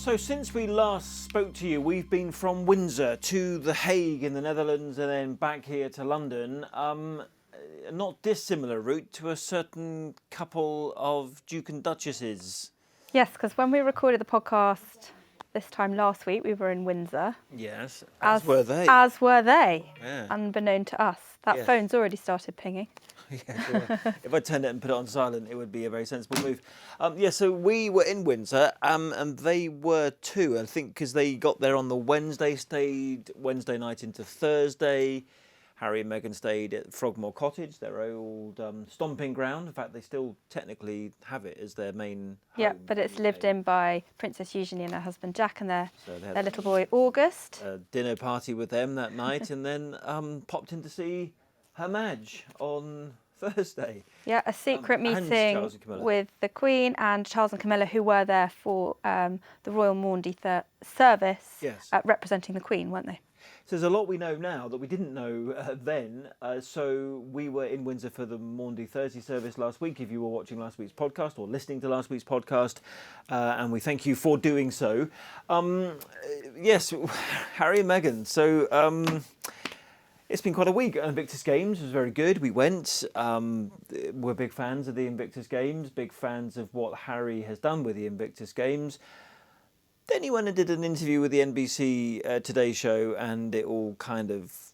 So since we last spoke to you, we've been from Windsor to The Hague in the Netherlands and then back here to London. A not dissimilar route to a certain couple of Duke and Duchesses. Yes, because when we recorded the podcast this time last week, we were in Windsor. Yes, as were they. As were they, Yeah. unbeknown to us. That Yes. phone's already started pinging. Yeah, sure. If I turned it and put it on silent, it would be a very sensible move. So we were in Windsor, and they were too. I think because they got there on the Wednesday, stayed Wednesday night into Thursday. Harry and Meghan stayed at Frogmore Cottage, their old stomping ground. In fact, they still technically have it as their main home. Yeah, but it's lived in by Princess Eugenie and her husband Jack and their had little boy August. a dinner party with them that night, and then popped in to see Her Madge on Thursday. Yeah, a secret and meeting Charles and Camilla. with the Queen and Charles and Camilla, who were there for the Royal Maundy service, Yes. representing the Queen, weren't they? So there's a lot we know now that we didn't know then. So we were in Windsor for the Maundy Thursday service last week, if you were watching last week's podcast or listening to last week's podcast, and we thank you for doing so. Yes, Harry and Meghan. So it's been quite a week. Invictus Games was very good. We went. We're big fans of the Invictus Games, big fans of what Harry has done with the Invictus Games. Then he went and did an interview with the NBC Today Show, and it all kind of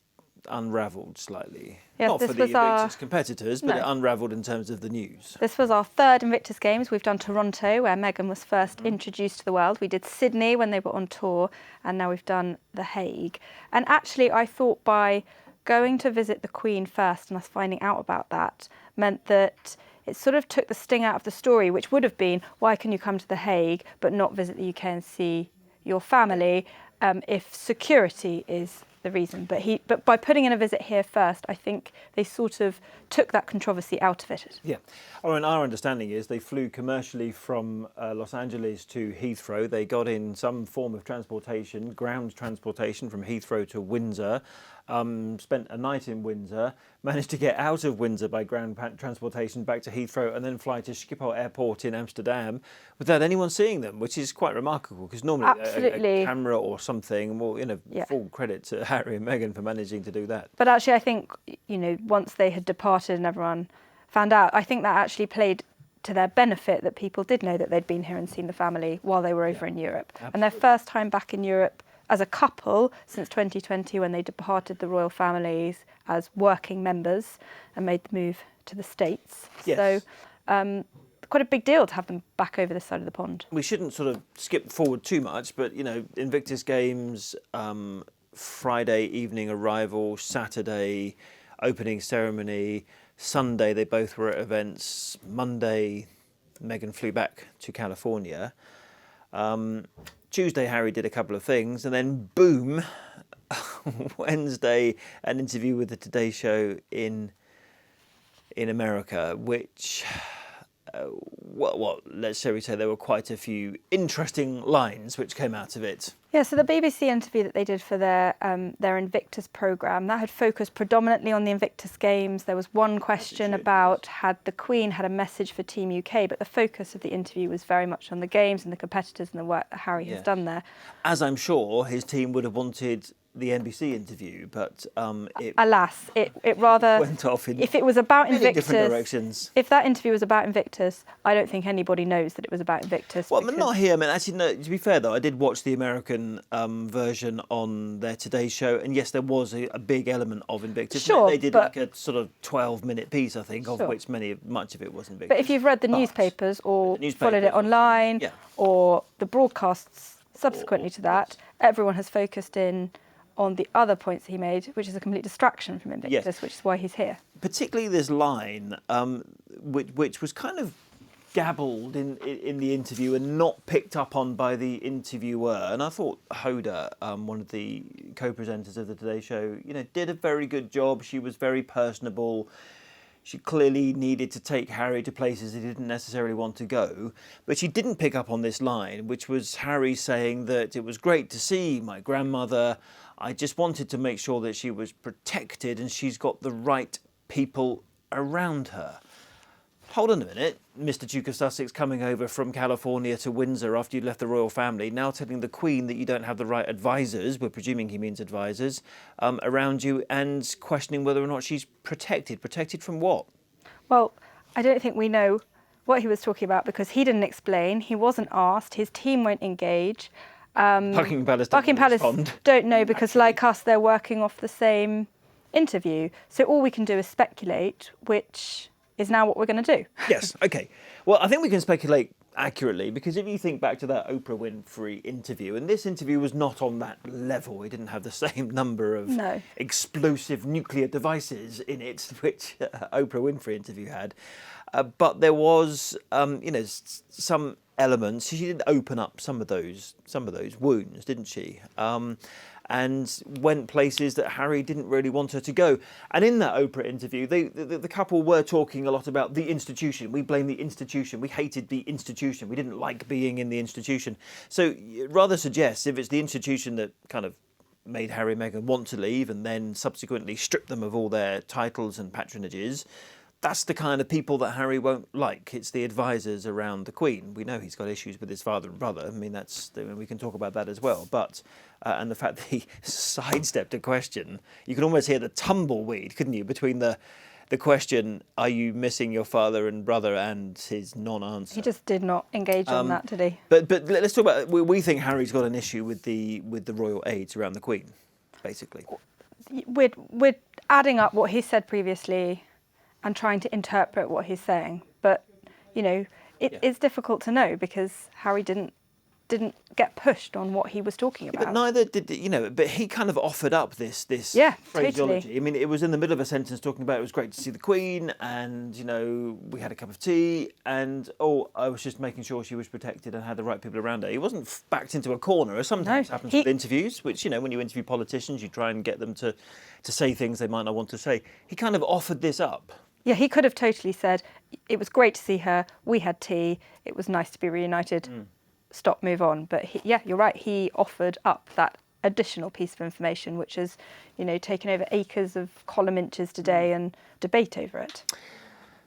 unravelled slightly. Yes, Not for the Invictus competitors, but it unravelled in terms of the news. This was our third Invictus Games. We've done Toronto, where Meghan was first introduced to the world. We did Sydney when they were on tour, and now we've done The Hague. And actually, I thought by going to visit the Queen first and us finding out about that meant that it sort of took the sting out of the story, which would have been, why can you come to The Hague but not visit the UK and see your family if security is the reason? But by putting in a visit here first, I think they sort of took that controversy out of it. Yeah. And our understanding is they flew commercially from Los Angeles to Heathrow. They got in some form of transportation, ground transportation from Heathrow to Windsor. Spent a night in Windsor, managed to get out of Windsor by ground transportation back to Heathrow and then fly to Schiphol Airport in Amsterdam without anyone seeing them, which is quite remarkable because normally a camera or something, well, full credit to Harry and Meghan for managing to do that. But actually, I think, once they had departed and everyone found out, I think that actually played to their benefit that people did know that they'd been here and seen the family while they were over in Europe. Absolutely. And their first time back in Europe as a couple since 2020 when they departed the royal families as working members and made the move to the States. Yes. So quite a big deal to have them back over this side of the pond. We shouldn't sort of skip forward too much, but, Invictus Games, Friday evening arrival, Saturday opening ceremony, Sunday they both were at events, Monday Meghan flew back to California. Tuesday, Harry did a couple of things, and then boom, Wednesday, an interview with the Today Show in America, which, shall we say, there were quite a few interesting lines which came out of it. Yeah, so the BBC interview that they did for their Invictus programme, that had focused predominantly on the Invictus Games. There was one question about had the Queen had a message for Team UK, but the focus of the interview was very much on the Games and the competitors and the work that Harry has done there. As I'm sure his team would have wanted the NBC interview, but alas, it rather went off in if it was about many Invictus, different directions. If that interview was about Invictus, I don't think anybody knows that it was about Invictus. Well, not here. I mean, actually, no. To be fair, though, I did watch the American version on their Today Show, and yes, there was a big element of Invictus. Sure, they did like a sort of 12-minute piece, I think, of which much of it was Invictus. But if you've read the newspapers or followed it online, or the broadcasts subsequently to that, everyone has focused in on the other points he made, which is a complete distraction from Invictus, which is why he's here. Particularly this line, which was kind of gabbled in the interview and not picked up on by the interviewer. And I thought Hoda, one of the co-presenters of the Today Show, did a very good job. She was very personable. She clearly needed to take Harry to places he didn't necessarily want to go. But she didn't pick up on this line, which was Harry saying that it was great to see my grandmother. I just wanted to make sure that she was protected and she's got the right people around her. hold on a minute, Mr. Duke of Sussex coming over from California to Windsor after you'd left the royal family, now telling the Queen that you don't have the right advisors, we're presuming he means advisors, around you, and questioning whether or not she's protected. Protected from what? Well, I don't think we know what he was talking about because he didn't explain, he wasn't asked, his team won't engage. Buckingham Palace don't know because, like us, they're working off the same interview. So all we can do is speculate, which is now what we're going to do. Yes, okay. Well, I think we can speculate accurately because if you think back to that Oprah Winfrey interview, and this interview was not on that level, it didn't have the same number of explosive nuclear devices in it, which Oprah Winfrey interview had. But there was, some elements. She did open up some of those wounds, didn't she? And went places that Harry didn't really want her to go. And in that Oprah interview, the couple were talking a lot about the institution. We blame the institution. We hated the institution. We didn't like being in the institution. So it rather suggests if it's the institution that kind of made Harry and Meghan want to leave and then subsequently stripped them of all their titles and patronages, that's the kind of people that Harry won't like. It's the advisors around the Queen. We know he's got issues with his father and brother. I mean, we can talk about that as well. But and the fact that he sidestepped a question, you could almost hear the tumbleweed, couldn't you, between the question, are you missing your father and brother, and his non-answer. He just did not engage on that, did he? But let's talk about. We think Harry's got an issue with the royal aides around the Queen, basically. We're adding up what he said previously and trying to interpret what he's saying. But, it is difficult to know because Harry didn't get pushed on what he was talking about. But neither did, but he kind of offered up this phraseology. Totally. I mean, it was in the middle of a sentence talking about it was great to see the Queen and, we had a cup of tea and, I was just making sure she was protected and had the right people around her. He wasn't backed into a corner, as sometimes happens with interviews, which, when you interview politicians, you try and get them to say things they might not want to say. He kind of offered this up. Yeah, he could have totally said, it was great to see her, we had tea, it was nice to be reunited, stop, move on. But you're right, he offered up that additional piece of information, which has, taken over acres of column inches today and debate over it.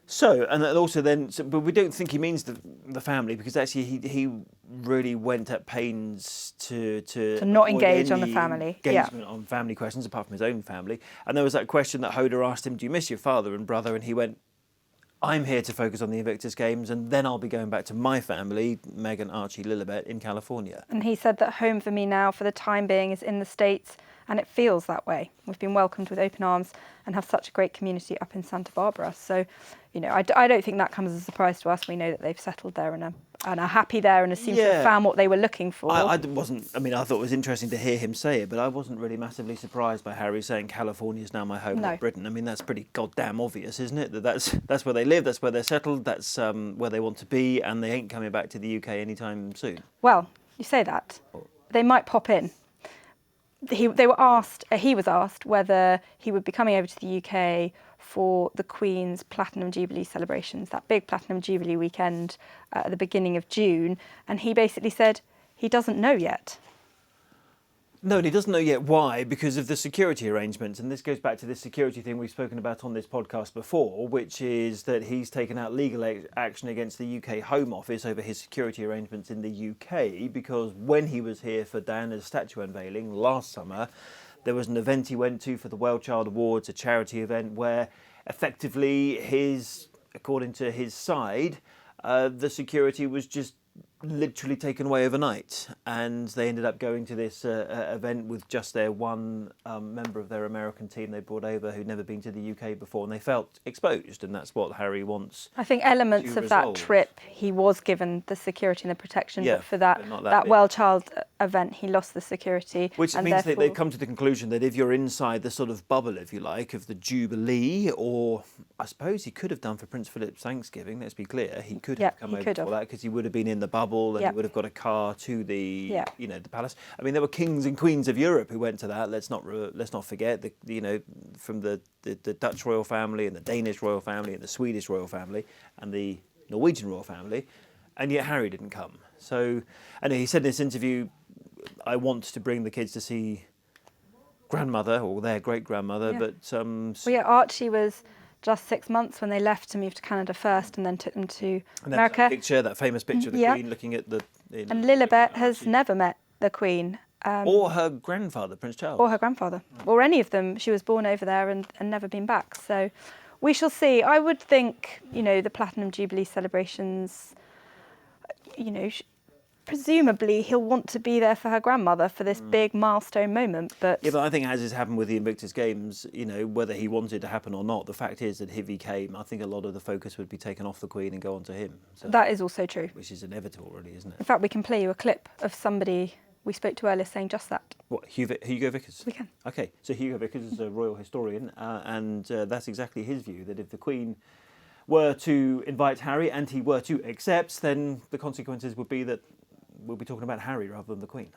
So, and also then, but we don't think he means the family because actually he really went at pains to not engage on the family. Engagement on family questions apart from his own family. And there was that question that Hoda asked him, do you miss your father and brother? And he went, I'm here to focus on the Invictus Games and then I'll be going back to my family, Meghan, Archie, Lilibet, in California. And he said that home for me now, for the time being, is in the States, and it feels that way. We've been welcomed with open arms and have such a great community up in Santa Barbara. So, I don't think that comes as a surprise to us. We know that they've settled there and are happy there and seem to have found what they were looking for. I thought it was interesting to hear him say it, but I wasn't really massively surprised by Harry saying California is now my home, not Britain. I mean, that's pretty goddamn obvious, isn't it? That's where they live, that's where they're settled, that's where they want to be, and they ain't coming back to the UK anytime soon. Well, you say that. They might pop in. He was asked whether he would be coming over to the UK for the Queen's Platinum Jubilee celebrations, that big Platinum Jubilee weekend at the beginning of June, and he basically said he doesn't know yet. No, and he doesn't know yet why, because of the security arrangements. And this goes back to this security thing we've spoken about on this podcast before, which is that he's taken out legal action against the UK Home Office over his security arrangements in the UK, because when he was here for Diana's statue unveiling last summer, there was an event he went to for the Well Child Awards, a charity event where effectively according to his side, the security was just literally taken away overnight, and they ended up going to this event with just their one member of their American team they brought over who'd never been to the UK before, and they felt exposed, and that's what Harry wants. I think elements of that trip he was given the security and the protection, but for that Well Child event he lost the security. Which means that they've come to the conclusion that if you're inside the sort of bubble, if you like, of the Jubilee, or I suppose he could have done for Prince Philip's Thanksgiving, let's be clear, he could have come over for that because he would have been in the bubble and he would have got a car to the the palace. I mean, there were kings and queens of Europe who went to that. Let's not forget from the Dutch royal family and the Danish royal family and the Swedish royal family and the Norwegian royal family, and yet Harry didn't come. So, and he said in this interview, I want to bring the kids to see grandmother or their great grandmother, but Archie was just 6 months when they left to move to Canada first and then took them to And America. That famous picture of the Queen looking at the... And Lilibet has never met the Queen. Or her grandfather, Prince Charles. Or her grandfather. Or any of them. She was born over there and never been back. So we shall see. I would think, the Platinum Jubilee celebrations, presumably he'll want to be there for her grandmother for this big milestone moment. But I think as has happened with the Invictus Games, whether he wanted it to happen or not, the fact is that if he came, I think a lot of the focus would be taken off the Queen and go on to him. So, that is also true. Which is inevitable, really, isn't it? In fact, we can play you a clip of somebody we spoke to earlier saying just that. What, Hugo Vickers? We can. Okay, so Hugo Vickers is a royal historian, and that's exactly his view, that if the Queen were to invite Harry and he were to accept, then the consequences would be that we'll be talking about Harry rather than the Queen.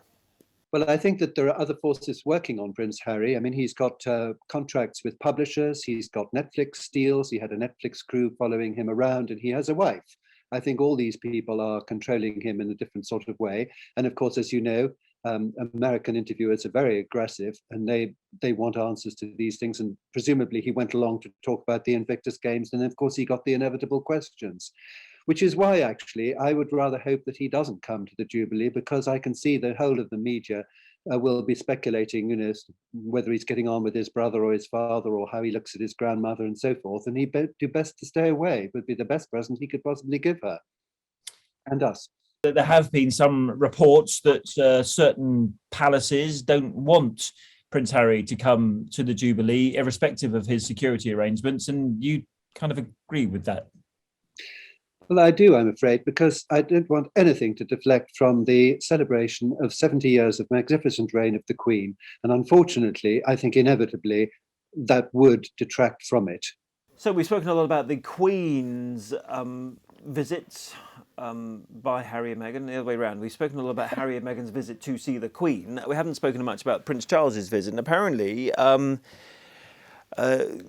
Well, I think that there are other forces working on Prince Harry. I mean, he's got contracts with publishers, he's got Netflix deals, he had a Netflix crew following him around, and he has a wife. I think all these people are controlling him in a different sort of way. And of course, as you know, American interviewers are very aggressive and they want answers to these things. And presumably he went along to talk about the Invictus Games. And of course, he got the inevitable questions, which is why actually I would rather hope that he doesn't come to the Jubilee, because I can see the whole of the media will be speculating, whether he's getting on with his brother or his father or how he looks at his grandmother and so forth. And he'd do best to stay away. It would be the best present he could possibly give her and us. There have been some reports that certain palaces don't want Prince Harry to come to the Jubilee, irrespective of his security arrangements, and you kind of agree with that. Well, I do, I'm afraid, because I don't want anything to deflect from the celebration of 70 years of magnificent reign of the Queen. And unfortunately, I think inevitably that would detract from it. So we've spoken a lot about the Queen's visits by Harry and Meghan, the other way around. We've spoken a lot about Harry and Meghan's visit to see the Queen. We haven't spoken much about Prince Charles's visit. And apparently,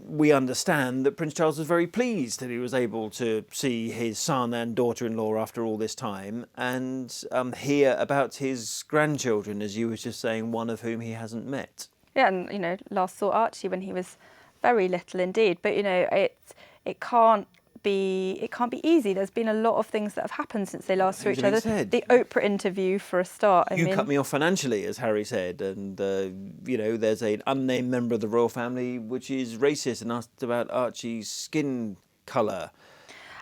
we understand that Prince Charles was very pleased that he was able to see his son and daughter-in-law after all this time and hear about his grandchildren, as you were just saying, one of whom he hasn't met. Yeah, and last saw Archie when he was very little indeed. But it can't be easy. There's been a lot of things that have happened since they last saw each other. The Oprah interview, for a start. You cut me off financially, as Harry said, and there's an unnamed member of the royal family which is racist and asked about Archie's skin colour.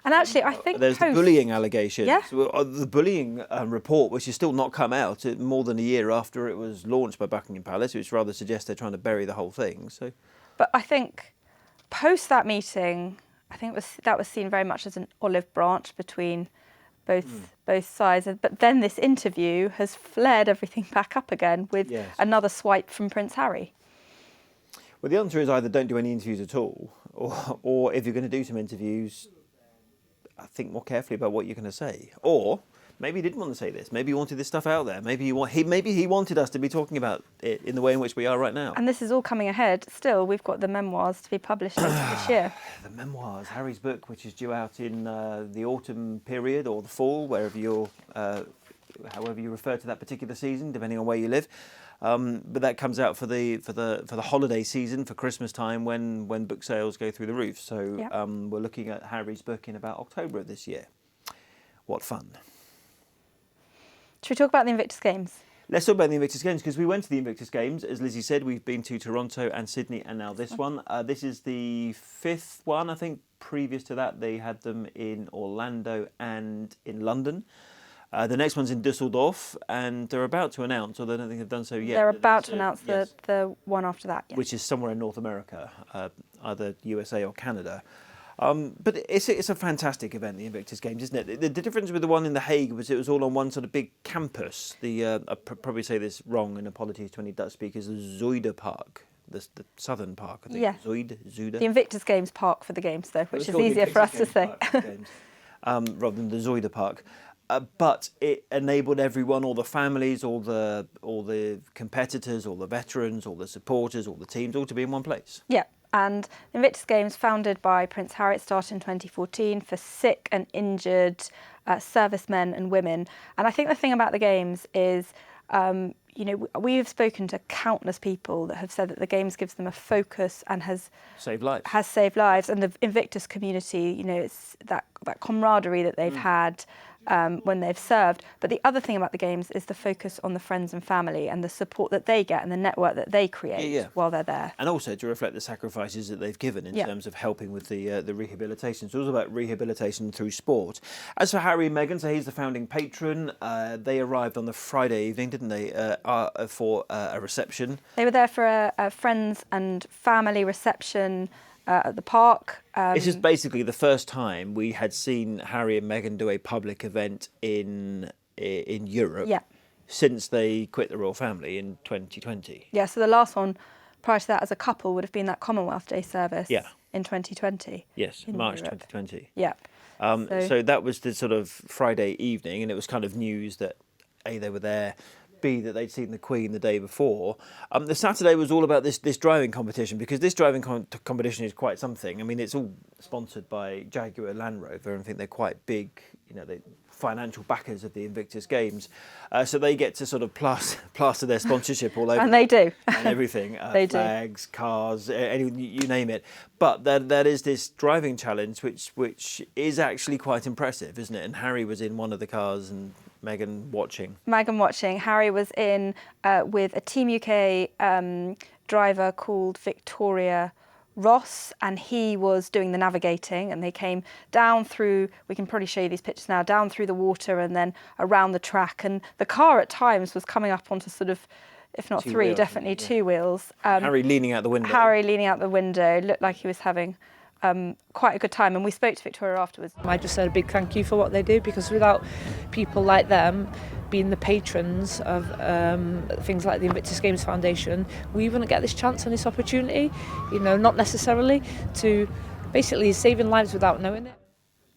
And actually, I think there's the bullying allegations. Yeah. The bullying report, which has still not come out, more than a year after it was launched by Buckingham Palace, which rather suggests they're trying to bury the whole thing. So, but I think post that meeting, I think that was seen very much as an olive branch between both sides. But then this interview has flared everything back up again with another swipe from Prince Harry. Well, the answer is either don't do any interviews at all, or if you're going to do some interviews, think more carefully about what you're going to say. Or maybe he didn't want to say this. Maybe he wanted this stuff out there. Maybe he wanted us to be talking about it in the way in which we are right now. And this is all coming ahead. Still, we've got the memoirs to be published later this year. The memoirs, Harry's book, which is due out in the autumn period or the fall, wherever however you refer to that particular season, depending on where you live. But that comes out for the holiday season, for Christmas time, when book sales go through the roof. So we're looking at Harry's book in about October of this year. What fun! Should we talk about the Invictus Games? Let's talk about the Invictus Games, because we went to the Invictus Games. As Lizzie said, we've been to Toronto and Sydney, and now this one. This is the fifth one, I think. Previous to that, they had them in Orlando and in London. The next one's in Dusseldorf, and they're about to announce, although I don't think they've done so yet. They're about to announce the one after that, yes. Which is somewhere in North America, either USA or Canada. But it's a fantastic event, the Invictus Games, isn't it? The difference with the one in The Hague was it was all on one sort of big campus. I'll probably say this wrong, and apologies to any Dutch speakers, the Zuider Park. The southern park, I think. Yeah. Zuider. The Invictus Games Park for the games, though, which is easier for us to say. Rather than the Zuider Park. But it enabled everyone, all the families, all the competitors, all the veterans, all the supporters, all the teams, all to be in one place. Yeah, and the Invictus Games, founded by Prince Harry, started in 2014 for sick and injured servicemen and women. And I think the thing about the Games is, we've spoken to countless people that have said that the Games gives them a focus and has Saved lives. And the Invictus community, it's that camaraderie that they've had when they've served. But the other thing about the Games is the focus on the friends and family and the support that they get and the network that they create while they're there. And also to reflect the sacrifices that they've given in terms of helping with the rehabilitation. So it's all about rehabilitation through sport. As for Harry and Meghan, so he's the founding patron. They arrived on the Friday evening, didn't they, for a reception. They were there for a friends and family reception at the park. This is basically the first time we had seen Harry and Meghan do a public event in Europe since they quit the royal family in 2020. Yeah, so the last one prior to that as a couple would have been that Commonwealth Day service in 2020. Yes, March Europe. 2020. Yeah. So that was the sort of Friday evening, and it was kind of news that A, they were there, B, that they'd seen the Queen the day before. The Saturday was all about this driving competition, because this driving competition is quite something. I mean, it's all sponsored by Jaguar Land Rover, and I think they're quite big, they financial backers of the Invictus Games. So they get to sort of plaster their sponsorship all over. And they do. And everything. They flags, cars, you name it. But there is this driving challenge, which is actually quite impressive, isn't it? And Harry was in one of the cars and Meghan watching. Harry was in with a Team UK driver called Victoria Ross, and he was doing the navigating, and they came down through, we can probably show you these pictures now, down through the water and then around the track, and the car at times was coming up onto sort of, if not three, wheels, definitely two wheels. Harry leaning out the window. Looked like he was having quite a good time, and we spoke to Victoria afterwards. I just said a big thank you for what they do, because without people like them being the patrons of things like the Invictus Games Foundation, we wouldn't get this chance and this opportunity, not necessarily to basically saving lives without knowing it.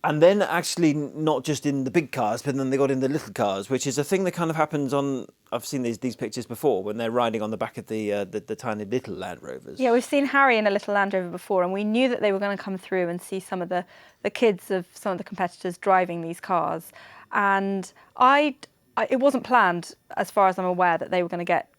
And then actually not just in the big cars, but then they got in the little cars, which is a thing that kind of happens on, I've seen these pictures before, when they're riding on the back of the tiny little Land Rovers. Yeah, we've seen Harry in a little Land Rover before, and we knew that they were going to come through and see some of the kids of some of the competitors driving these cars. And it wasn't planned, as far as I'm aware, that they were going to get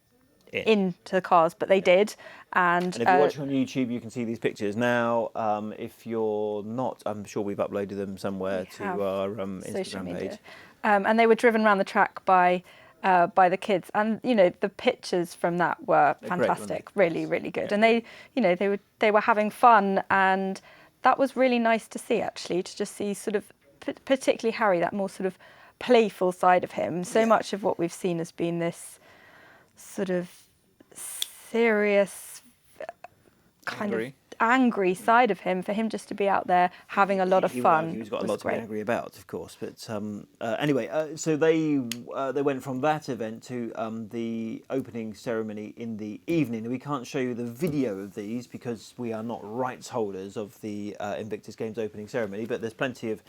into the cars, but they did. And if you're watching on YouTube, you can see these pictures now. If you're not, I'm sure we've uploaded them somewhere to our Instagram page. And they were driven around the track by the kids, and the pictures from that were fantastic, really, really good. And they were having fun, and that was really nice to see, actually, to just see sort of, particularly Harry, that more sort of playful side of him. So much of what we've seen has been this sort of serious, kind of angry side of him, for him just to be out there having a lot of fun. He's got a lot to be angry about, of course. But anyway, so they went from that event to the opening ceremony in the evening. We can't show you the video of these because we are not rights holders of the Invictus Games opening ceremony, but there's plenty of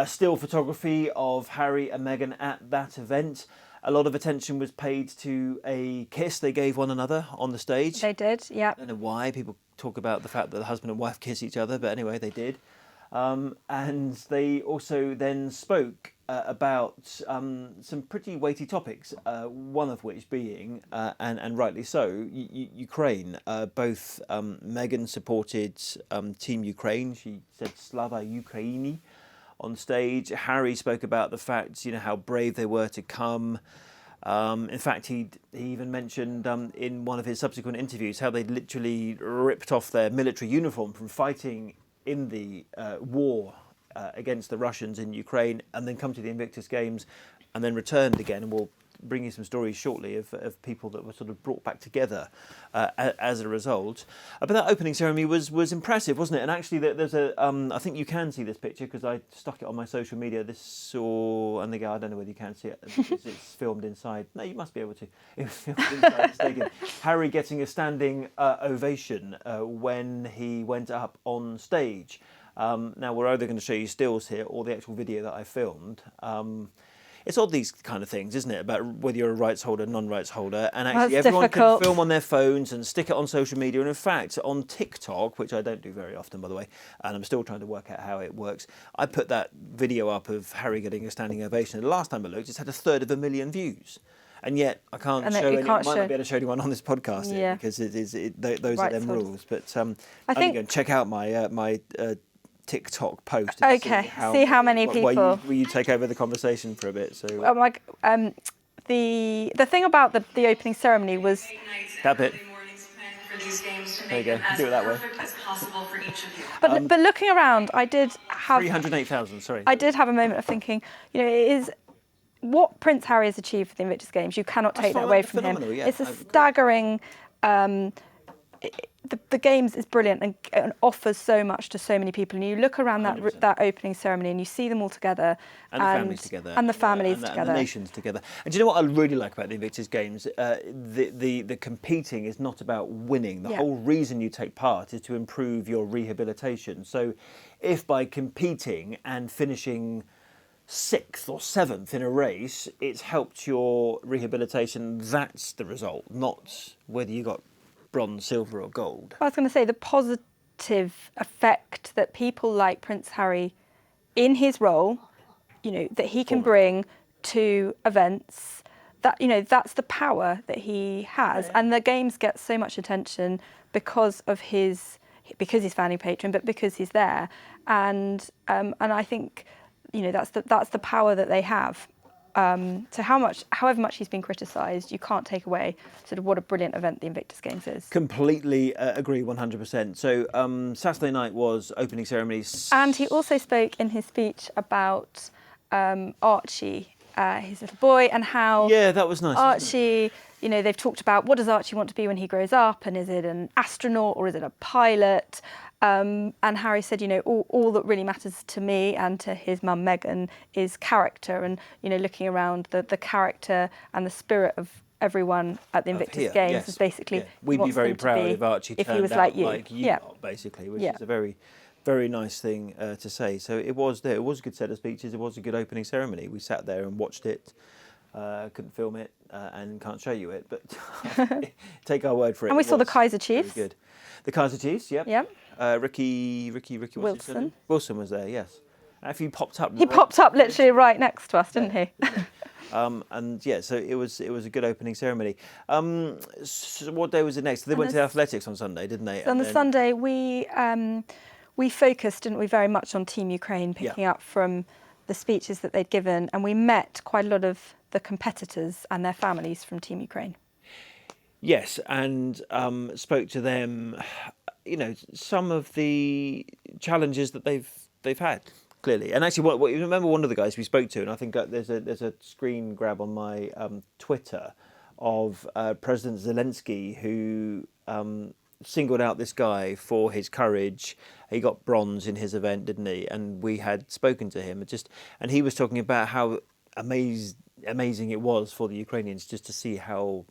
still photography of Harry and Meghan at that event. A lot of attention was paid to a kiss they gave one another on the stage. They did, yeah. I don't know why people talk about the fact that the husband and wife kiss each other, but anyway, they did. And they also then spoke about some pretty weighty topics, one of which being, and rightly so, Ukraine. Both Meghan supported Team Ukraine. She said Slava Ukraini on stage. Harry spoke about the fact, how brave they were to come. In fact, he even mentioned in one of his subsequent interviews how they'd literally ripped off their military uniform from fighting in the war against the Russians in Ukraine, and then come to the Invictus Games and then returned again. And we'll bring you some stories shortly of people that were sort of brought back together as a result. But that opening ceremony was impressive, wasn't it? And actually, there's I think you can see this picture because I stuck it on my social media. And I don't know whether you can see it because it's filmed inside. No, you must be able to. It was filmed inside the stadium. Harry getting a standing ovation when he went up on stage. Now, we're either going to show you stills here or the actual video that I filmed. It's all these kind of things, isn't it, about whether you're a rights holder, non-rights holder, and actually everyone can film on their phones and stick it on social media. And in fact, on TikTok, which I don't do very often, by the way, and I'm still trying to work out how it works, I put that video up of Harry getting a standing ovation. And the last time I looked, it's had 1/3 of a million views. And yet I can't And show you any. can't I might show- not be able to show anyone on this podcast Yeah. because those Right, are them sort of. rules. But I only think- go and check out my TikTok post. And Okay, see how many people- Will you take over the conversation for a bit? So the thing about the opening ceremony was that bit. There you go. Do it that way. but looking around, I did have 308,000. Sorry. I did have a moment of thinking, it is what Prince Harry has achieved for the Invictus Games. You cannot take that away from him. phenomenal, yeah. It's a staggering. The Games is brilliant and offers so much to so many people. And you look around 100%. that opening ceremony and you see them all together. And the families together. And the families and together. And the nations together. And do you know what I really like about the Invictus Games? The competing is not about winning. The whole reason you take part is to improve your rehabilitation. So if by competing and finishing 6th or 7th in a race, it's helped your rehabilitation, that's the result, not whether you got bronze, silver or gold. I was going to say the positive effect that people like Prince Harry in his role, that he can bring to events, that's the power that he has. And the Games get so much attention because he's founding patron, but because he's there. And I think, that's the power that they have. So however much he's been criticised, you can't take away sort of what a brilliant event the Invictus Games is. Completely agree, 100%. So Saturday night was opening ceremonies. And he also spoke in his speech about Archie, his little boy, and how that was nice. Archie, they've talked about what does Archie want to be when he grows up, and is it an astronaut or is it a pilot? And Harry said, all that really matters to me and to his mum Meghan is character, and looking around the character and the spirit of everyone at the Invictus Games is basically. We'd be very proud if Archie turned he was out like you, lot, basically, which is a very, very nice thing to say. So it was there. It was a good set of speeches. It was a good opening ceremony. We sat there and watched it. Couldn't film it and can't show you it, but take our word for it. And we saw the Kaiser Chiefs. Very good. The Kaiser Chiefs, yep. Yep. Ricky Wilson. Wilson was there, yes. If you popped up. He popped up literally right next to us, didn't he? And so it was a good opening ceremony. So what day was it next? They went to the athletics on Sunday, didn't they? So on the Sunday we focused, didn't we, very much on Team Ukraine, picking up from the speeches that they'd given, and we met quite a lot of the competitors and their families from Team Ukraine. Yes, and spoke to them. Some of the challenges that they've had, clearly. And actually, what you remember one of the guys we spoke to, and I think there's a screen grab on my Twitter of President Zelensky, who singled out this guy for his courage. He got bronze in his event, didn't he? And we had spoken to him, and he was talking about how amazing it was for the Ukrainians just to see how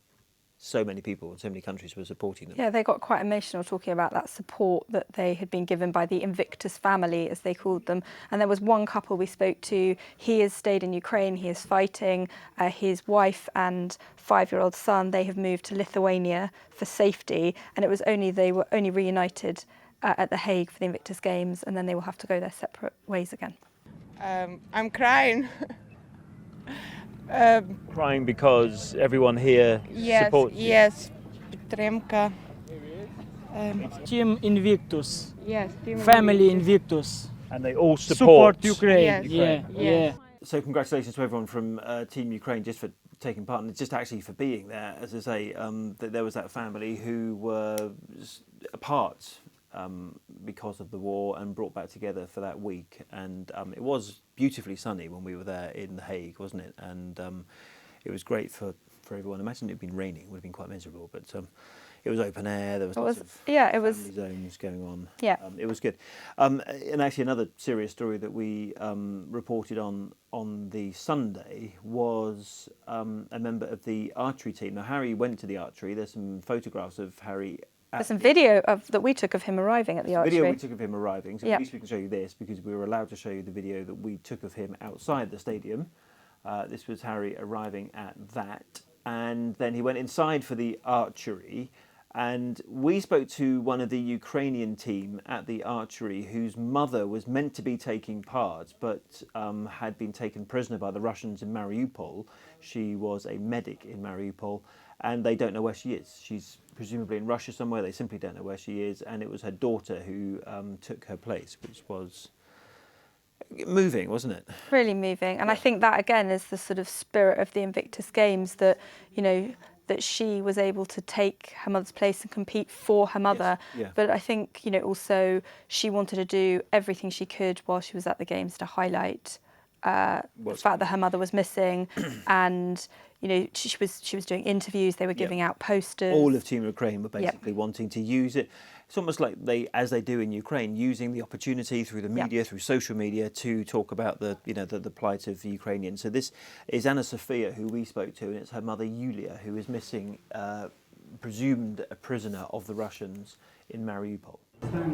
so many people in so many countries were supporting them. Yeah, they got quite emotional talking about that support that they had been given by the Invictus family, as they called them. And there was one couple we spoke to. He has stayed in Ukraine. He is fighting. His wife and 5-year-old son, they have moved to Lithuania for safety. And they were only reunited at The Hague for the Invictus Games, and then they will have to go their separate ways again. I'm crying. Crying because everyone here supports you. Yes, Підтримка. Team Invictus, Yes, family Invictus, And they all support Ukraine. Yes. Yeah, yeah. So congratulations to everyone from Team Ukraine just for taking part and just actually for being there. As I say, there was that family who were apart because of the war and brought back together for that week. And it was beautifully sunny when we were there in The Hague, wasn't it? And it was great for everyone. Imagine it had been raining, it would have been quite miserable. But it was open air, there was lots of family zones going on. Yeah. It was good. And actually another serious story that we reported on the Sunday was a member of the archery team. Now, Harry went to the archery. There's some photographs of Harry. There's some video that we took of him arriving at the archery. Video we took of him arriving, so Yeah. at least we can show you this because we were allowed to show you the video that we took of him outside the stadium. This was Harry arriving at that, and then he went inside for the archery, And we spoke to one of the Ukrainian team at the archery whose mother was meant to be taking part, but had been taken prisoner by the Russians in Mariupol. She was a medic in Mariupol, and they don't know where she is. She's presumably in Russia somewhere. They simply don't know where she is. And it was her daughter who took her place, which was moving, wasn't it? Really moving. And I think that, again, is the sort of spirit of the Invictus Games, that, you know, that she was able to take her mother's place and compete for her mother. Yes. Yeah. But I think, you know, also she wanted to do everything she could while she was at the Games to highlight the fact that her mother was missing. And, you know, she was doing interviews, they were giving out posters. All of Team Ukraine were basically wanting to use it. It's almost like as they do in Ukraine, using the opportunity through the media, through social media, to talk about the plight of the Ukrainians. So this is Anna Sophia, who we spoke to, and it's her mother Yulia, who is missing, presumed a prisoner of the Russians in Mariupol.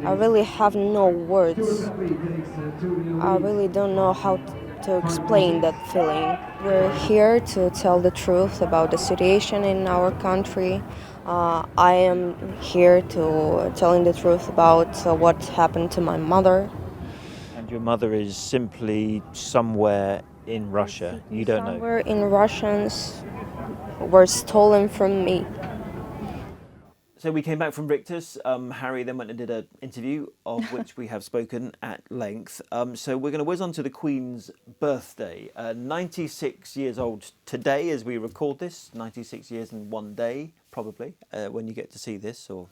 I really have no words. I really don't know how to explain that feeling. We're here to tell the truth about the situation in our country. I am here to telling the truth about what happened to my mother. And your mother is simply somewhere in Russia. You don't know. Somewhere in Russians were stolen from me. So we came back from Invictus. Harry then went and did an interview, of which we have spoken at length. So we're going to whiz on to the Queen's birthday. 96 years old today as we record this. 96 years and 1 day, probably, when you get to see this. Or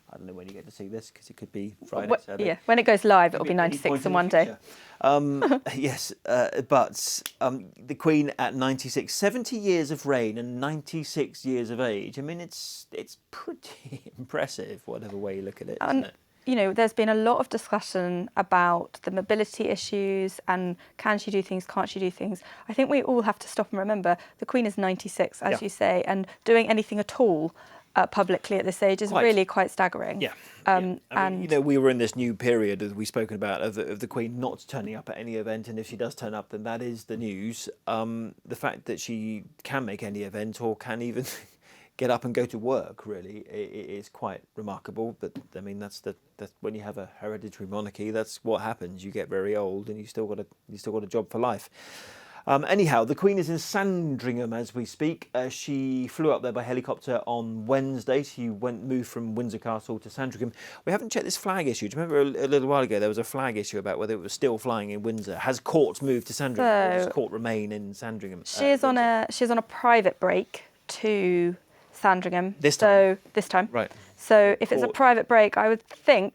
I don't know when you get to see this, because it could be Friday, Saturday. Yeah, when it goes live, it'll be 96 in 1 day. Yes, but the Queen at 96, 70 years of reign and 96 years of age. I mean, it's pretty impressive, whatever way you look at it, isn't it? You know, there's been a lot of discussion about the mobility issues and can she do things, can't she do things. I think we all have to stop and remember the Queen is 96, as you say, and doing anything at all publicly at this age is really quite staggering. Yeah. I mean, you know, we were in this new period that we've spoken about of the Queen not turning up at any event, and if she does turn up, then that is the news. The fact that she can make any event or can even get up and go to work, really, it is quite remarkable. But I mean, that's when you have a hereditary monarchy, that's what happens. You get very old, and you still got a job for life. Anyhow, the Queen is in Sandringham as we speak. She flew up there by helicopter on Wednesday. She moved from Windsor Castle to Sandringham. We haven't checked this flag issue. Do you remember a little while ago there was a flag issue about whether it was still flying in Windsor? Has Court moved to Sandringham? Or does Court remain in Sandringham? She is on a private break to Sandringham. This time? So this time. Right. So if it's a private break, I would think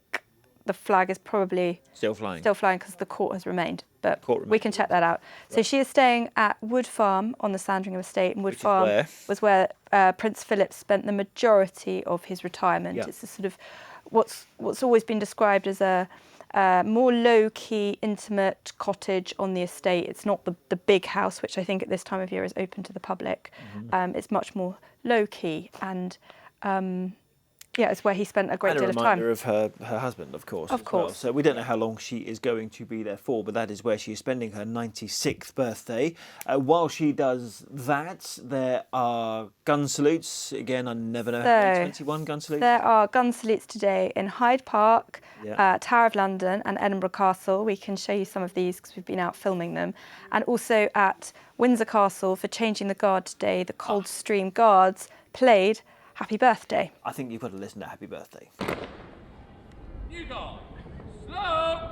the flag is probably still flying because the court has remained, but we can check that out. Right. So she is staying at Wood Farm on the Sandringham estate, and Wood Farm was where Prince Philip spent the majority of his retirement. Yeah. It's a sort of what's always been described as a more low-key, intimate cottage on the estate. It's not the big house, which I think at this time of year is open to the public. Mm-hmm. It's much more low-key and it's where he spent a great deal of time. And a reminder of her husband, of course. Of course. Well. So we don't know how long she is going to be there for, but that is where she is spending her 96th birthday. While she does that, there are gun salutes. Again, I never know. 21 gun salutes? There are gun salutes today in Hyde Park, Tower of London and Edinburgh Castle. We can show you some of these because we've been out filming them. And also at Windsor Castle for changing the guard today. The Coldstream Guards played Happy Birthday. I think you've got to listen to Happy Birthday. You go. Slow.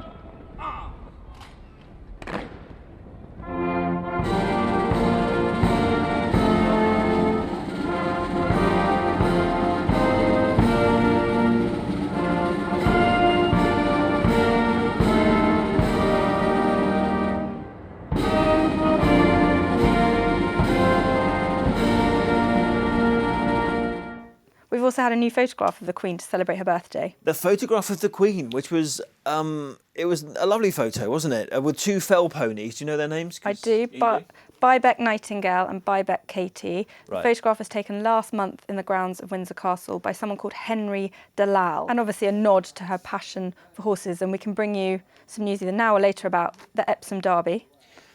We've also had a new photograph of the Queen to celebrate her birthday. The photograph of the Queen, which was, it was a lovely photo, wasn't it? With two fell ponies. Do you know their names? I do, but Bybeck Nightingale and Bybeck Katie. Right. The photograph was taken last month in the grounds of Windsor Castle by someone called Henry Dellal. And obviously a nod to her passion for horses. And we can bring you some news either now or later about the Epsom Derby,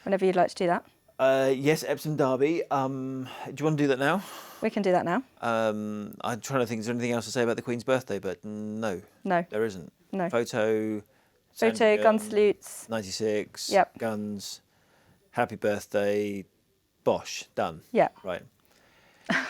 whenever you'd like to do that. Yes, Epsom Derby. Do you want to do that now? We can do that now. I'm trying to think. Is there anything else to say about the Queen's birthday? But no, No. there isn't. No. Photo, Gun salutes. 96. Yep. Guns. Happy birthday. Bosh. Done. Yeah. Right.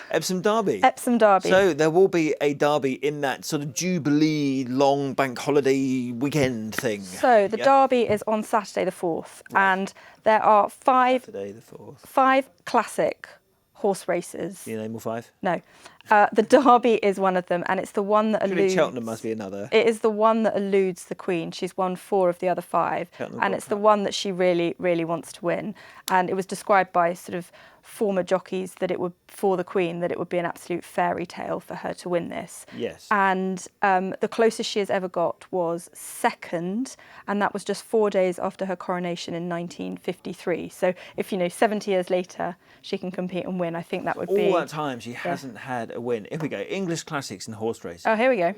Epsom Derby. Epsom Derby. So there will be a derby in that sort of Jubilee long bank holiday weekend thing. So the derby is on Saturday the 4th, and there are Saturday the 4th. 5 classic horse races. You name all 5? No. The Derby is one of them, and it's the one that Surely eludes... Cheltenham must be another. It is the one that eludes the Queen. She's won 4 of the other 5, Cheltenham and Gold it's the Cup. one that she really, really wants to win. And it was described by sort of former jockeys that it would, for the Queen, that it would be an absolute fairy tale for her to win this. Yes. And the closest she has ever got was 2nd, and that was just 4 days after her coronation in 1953. So if, 70 years later she can compete and win, I think that would be... All that time she hasn't had a win. Here we go. English classics in horse racing. Oh, here we go.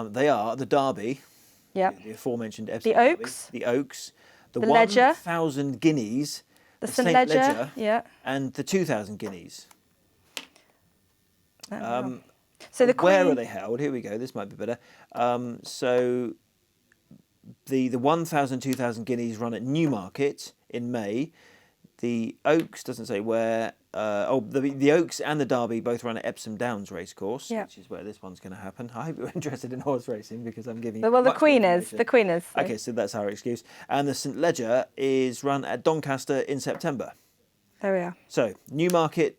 They are the Derby, Yep. the aforementioned Epsom The Derby, Oaks. the Oaks, the Leger. 1,000 guineas, The St Leger, yeah. and the 2,000 guineas. So the Queen... Where are they held? Here we go. This might be better. So the 1,000, 2,000 guineas run at Newmarket in May. The Oaks doesn't say where. The Oaks and the Derby both run at Epsom Downs Racecourse, which is where this one's going to happen. I hope you're interested in horse racing because I'm giving you. Well, the much Queen is. information. The Queen is. So. Okay, so that's our excuse. And the St Leger is run at Doncaster in September. There we are. So Newmarket,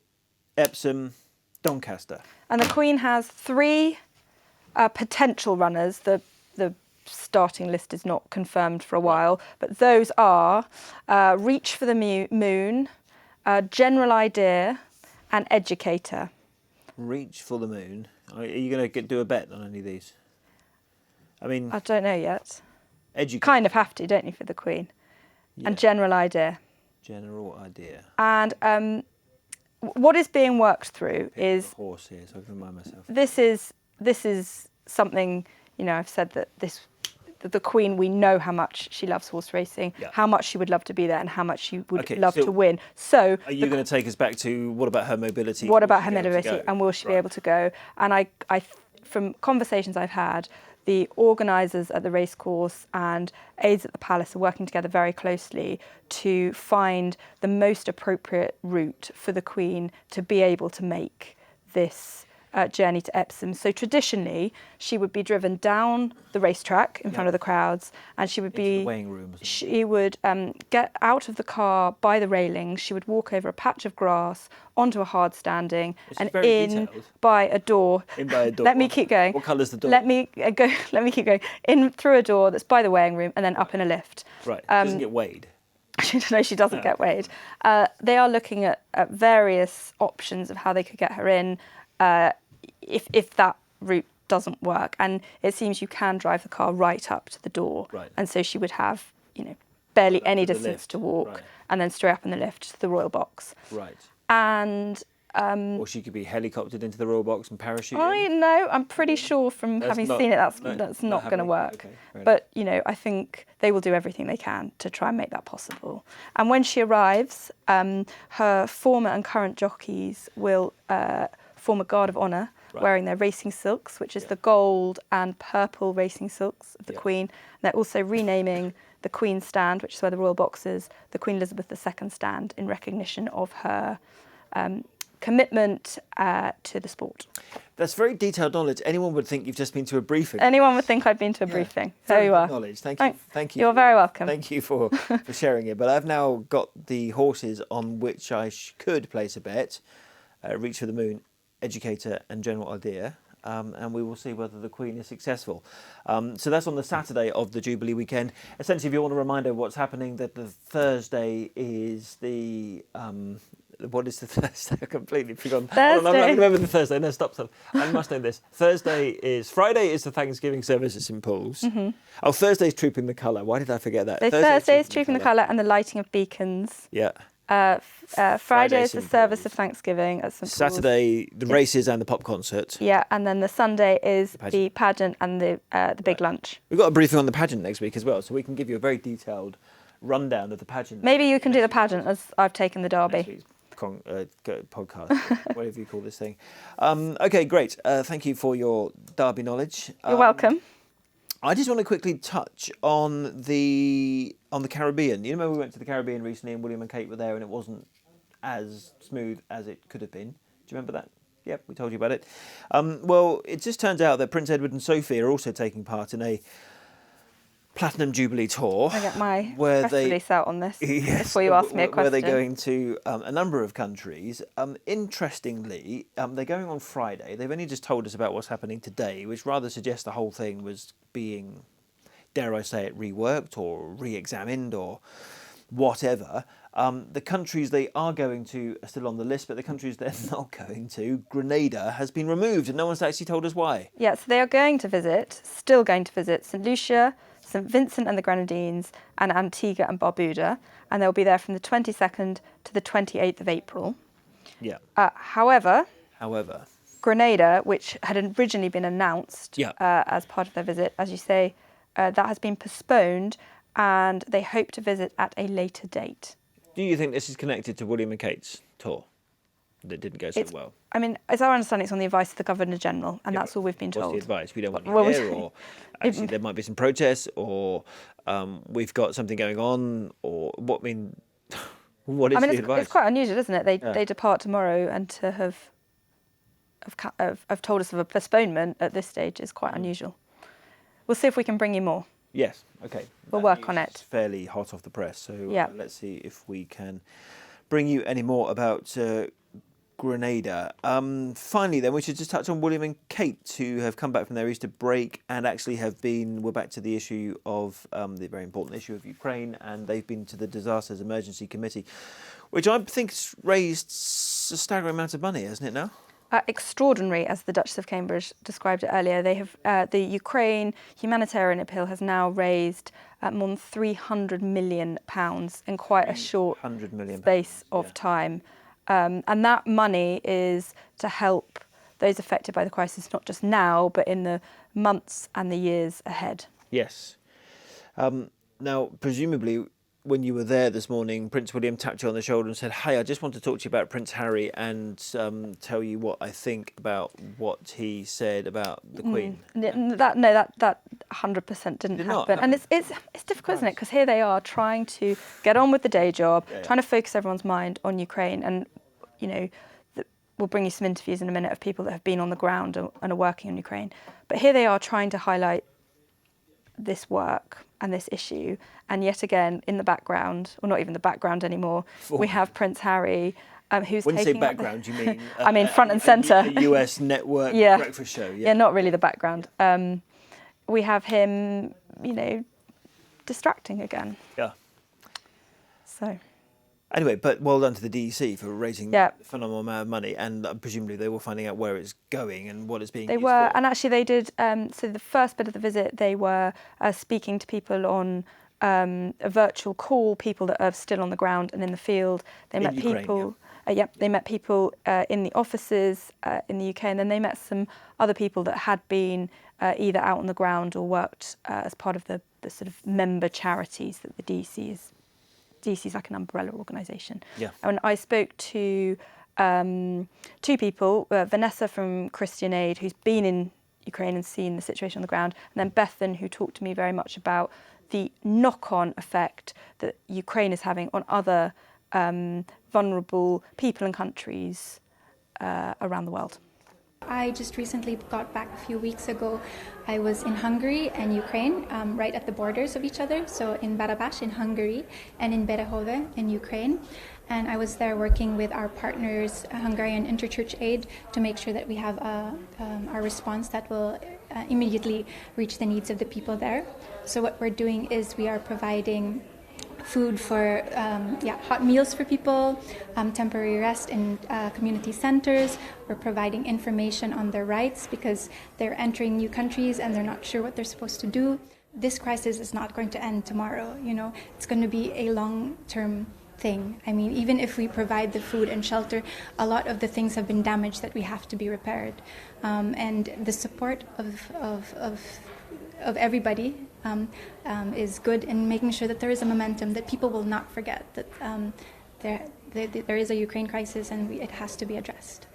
Epsom, Doncaster. And the Queen has 3 potential runners. The starting list is not confirmed for a while, but those are Reach for the Moon, General Idea, and Educator. Reach for the Moon. Are you going to do a bet on any of these? I mean, I don't know yet. Educator. Kind of have to, don't you, for the Queen? Yeah. And General Idea. General Idea. And what is being worked through is horse here, so I can remind myself. This is something, I've said that the Queen, we know how much she loves horse racing, how much she would love to be there, and how much she would love to win. So are you going to take us back to what about her mobility? What about her mobility, and will she be able to go? And I from conversations I've had, the organisers at the racecourse and aides at the palace are working together very closely to find the most appropriate route for the Queen to be able to make this journey to Epsom. So traditionally, she would be driven down the racetrack in front of the crowds, and she would be... the weighing room. She would get out of the car by the railings. She would walk over a patch of grass onto a hard standing and in by a door. In by a door. Let me keep going. What colour's the door? Let me go. Let me keep going. In through a door that's by the weighing room, and then up in a lift. Right. Doesn't get weighed. No, she doesn't get weighed. They are looking at various options of how they could get her in. If that route doesn't work, and it seems you can drive the car right up to the door, and so she would have, barely any distance to walk, and then straight up in the lift to the royal box. Right. And or she could be helicoptered into the royal box and parachuted. I'm pretty sure from having seen it that's not going to work. Okay, but I think they will do everything they can to try and make that possible. And when she arrives, her former and current jockeys will form a guard of honour. Wearing their racing silks, which is the gold and purple racing silks of the Queen. They're also renaming the Queen's Stand, which is where the royal box is, the Queen Elizabeth II Stand, in recognition of her commitment to the sport. That's very detailed knowledge. Anyone would think you've just been to a briefing. Anyone would think I'd been to a briefing. There you are. Knowledge. Thank you. Thank you. You're very welcome. Thank you for sharing it. But I've now got the horses on which I could place a bet. Reach for the Moon, Educator and General Idea, and we will see whether the Queen is successful. So that's on the Saturday of the Jubilee weekend. Essentially, if you want a reminder of what's happening, that the Thursday is the... what is the Thursday? I've completely forgotten. Thursday. I'm not going to remember the Thursday. No, stop. I must know this. Friday is the Thanksgiving service at St Paul's. Mm-hmm. Oh, Thursday's Trooping the Colour. Why did I forget that? So Thursday is Trooping the Colour and the lighting of beacons. Yeah. Friday is the service of Thanksgiving at St Paul's. Saturday, the races and the pop concert. Yeah, and then the Sunday is the pageant and the big lunch. We've got a briefing on the pageant next week as well, so we can give you a very detailed rundown of the pageant. Maybe you can do the pageant as I've taken the derby. Next week's podcast, whatever you call this thing. Okay, great. Thank you for your derby knowledge. You're welcome. I just want to quickly touch on the Caribbean. You remember we went to the Caribbean recently and William and Kate were there and it wasn't as smooth as it could have been. Do you remember that? Yep, we told you about it. Well, it just turns out that Prince Edward and Sophie are also taking part in a Platinum Jubilee tour. I get my where press they release out on this yes, before you ask me a question. Where they're going to a number of countries. Interestingly, they're going on Friday. They've only just told us about what's happening today, which rather suggests the whole thing was being, dare I say it, reworked or re-examined or whatever. The countries they are going to are still on the list, but the countries they're not going to, Grenada, has been removed, and no one's actually told us why. Yeah, so they are still going to visit St Lucia, St Vincent and the Grenadines, and Antigua and Barbuda, and they'll be there from the 22nd to the 28th of April. Yeah. However, Grenada, which had originally been announced as part of their visit, as you say, that has been postponed, and they hope to visit at a later date. Do you think this is connected to William and Kate's tour that didn't go so well? I mean, as I understand, it's on the advice of the Governor-General, and that's all we've been told. What's the advice? We don't want you here, or actually there might be some protests, or we've got something going on, or what? I mean, what is the advice? It's quite unusual, isn't it? They depart tomorrow, and to have told us of a postponement at this stage is quite unusual. We'll see if we can bring you more. Yes, okay. We'll work on it. It's fairly hot off the press, so let's see if we can bring you any more about Grenada. Finally, then, we should just touch on William and Kate, who have come back from their Easter break and actually we're back to the issue of the very important issue of Ukraine, and they've been to the Disasters Emergency Committee, which I think has raised a staggering amount of money, hasn't it now? Extraordinary, as the Duchess of Cambridge described it earlier. They have the Ukraine Humanitarian Appeal has now raised more than £300 million in quite a short space of time. And that money is to help those affected by the crisis, not just now, but in the months and the years ahead. Yes. Now, presumably, when you were there this morning, Prince William tapped you on the shoulder and said, "Hey, I just want to talk to you about Prince Harry and tell you what I think about what he said about the Queen." That 100% didn't happen. And it's difficult, isn't it? Because here they are trying to get on with the day job, trying to focus everyone's mind on Ukraine. And, you know, we'll bring you some interviews in a minute of people that have been on the ground and are working on Ukraine. But here they are trying to highlight this work and this issue, and yet again in the background, or not even the background anymore, we have Prince Harry, who's when taking. You say background, you mean? I mean front and centre. A US network breakfast show. Yeah, not really the background. We have him, distracting again. Yeah. So. Anyway, but well done to the DEC for raising a phenomenal amount of money, and presumably they were finding out where it's going and what it's being used for. And actually they did, so the first bit of the visit, they were speaking to people on a virtual call, people that are still on the ground and in the field. They met people, they met people in the offices in the UK, and then they met some other people that had been either out on the ground or worked as part of the sort of member charities that the DEC is. DEC is like an umbrella organisation. Yeah. And I spoke to two people, Vanessa from Christian Aid, who's been in Ukraine and seen the situation on the ground, and then Bethan, who talked to me very much about the knock-on effect that Ukraine is having on other vulnerable people and countries around the world. I just recently got back a few weeks ago. I was in Hungary and Ukraine, right at the borders of each other, so in Barabash in Hungary and in Berehove in Ukraine. And I was there working with our partners, Hungarian Interchurch Aid, to make sure that we have our response that will immediately reach the needs of the people there. So what we're doing is we are providing food for hot meals for people, temporary rest in community centers. We're providing information on their rights because they're entering new countries and they're not sure what they're supposed to do. This crisis is not going to end tomorrow, It's going to be a long-term thing. I mean, even if we provide the food and shelter, a lot of the things have been damaged that we have to be repaired. And the support of everybody is good in making sure that there is a momentum, that people will not forget that there is a Ukraine crisis and it has to be addressed.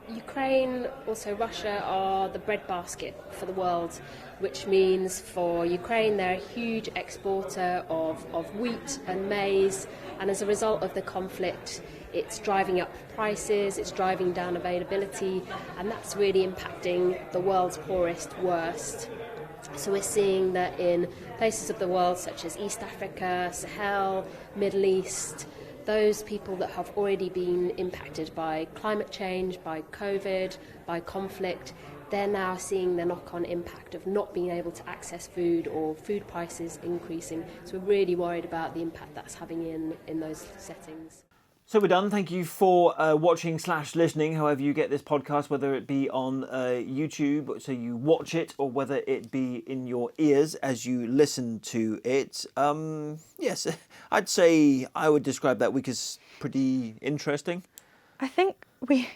Ukraine, also Russia, are the breadbasket for the world, which means for Ukraine they're a huge exporter of wheat and maize, and as a result of the conflict it's driving up prices, it's driving down availability, and that's really impacting the world's poorest worst. So we're seeing that in places of the world such as East Africa, Sahel, Middle East, those people that have already been impacted by climate change, by COVID, by conflict, they're now seeing the knock-on impact of not being able to access food or food prices increasing. So we're really worried about the impact that's having in those settings. So we're done. Thank you for watching/listening, however you get this podcast, whether it be on YouTube, so you watch it, or whether it be in your ears as you listen to it. Yes, I'd say I would describe that week as pretty interesting. I think we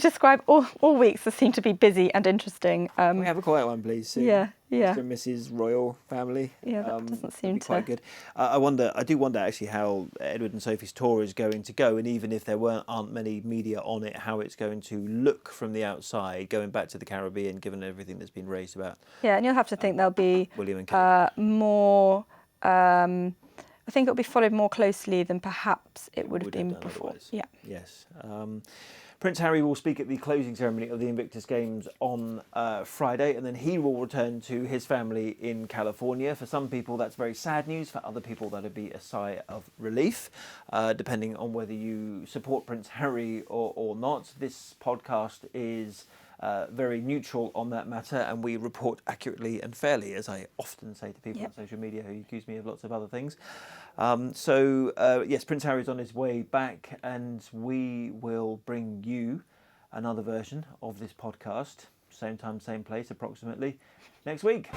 describe all weeks that seem to be busy and interesting. Can we have a quiet one, please? Soon? Yeah. Mr. and Mrs. Royal family. Yeah, that doesn't seem to quite good. I do wonder actually how Edward and Sophie's tour is going to go, and even if there aren't many media on it, how it's going to look from the outside, going back to the Caribbean, given everything that's been raised about. Yeah, and you'll have to think there'll be William and Kate. more. I think it'll be followed more closely than perhaps it would have been before. Otherwise. Yeah. Yes. Prince Harry will speak at the closing ceremony of the Invictus Games on Friday, and then he will return to his family in California. For some people, that's very sad news. For other people, that'll be a sigh of relief, depending on whether you support Prince Harry or not. This podcast is very neutral on that matter, and we report accurately and fairly, as I often say to people on social media who accuse me of lots of other things. Yes, Prince Harry's on his way back, and we will bring you another version of this podcast, same time, same place, approximately, next week.